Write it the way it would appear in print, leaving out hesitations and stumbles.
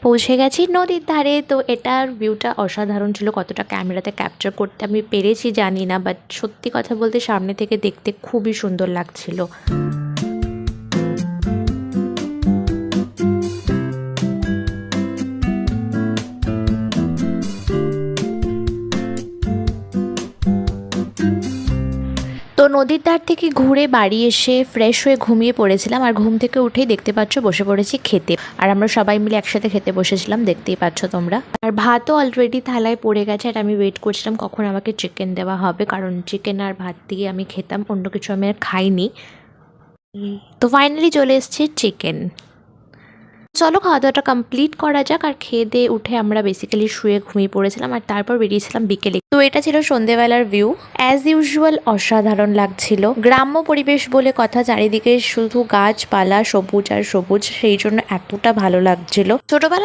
পৌঁছে গেছি নদীর ধারে। তো এটার ভিউটা অসাধারণ ছিল, কতটা ক্যামেরাতে ক্যাপচার করতে আমি পেরেছি জানি না, বাট সত্যি কথা বলতে সামনে থেকে দেখতে খুবই সুন্দর লাগছিল। তো নদীর ধার থেকে ঘুরে বাড়ি এসে ফ্রেশ হয়ে ঘুমিয়ে পড়েছিলাম, আর ঘুম থেকে উঠেই দেখতে পাচ্ছ বসে পড়েছি খেতে। আর আমরা সবাই মিলে একসাথে খেতে বসেছিলাম, দেখতেই পাচ্ছ তোমরা। আর ভাতও অলরেডি থালায় পড়ে গেছে, আর আমি ওয়েট করছিলাম কখন আমাকে চিকেন দেওয়া হবে, কারণ চিকেন আর ভাত দিয়ে আমি খেতাম, অন্য কিছু আমি আর খাইনি। তো ফাইনালি চলে এসছে চিকেন। চলো খাওয়া দাওয়াটা কমপ্লিট করা যাক। আর খেয়ে দিয়ে উঠে আমরা বেসিক্যালি শুয়ে ঘুমিয়ে পড়েছিলাম, আর তারপর বেরিয়েছিলাম বিকেলে। তো এটা ছিল সন্ধেবেলার ভিউ, অ্যাজ ইউজুয়াল অসাধারণ লাগছিল। গ্রাম্য পরিবেশ বলে কথা, চারিদিকে শুধু গাছপালা, সবুজ আর সবুজ, সেই জন্য এতটা ভালো লাগছিল। ছোটবেলা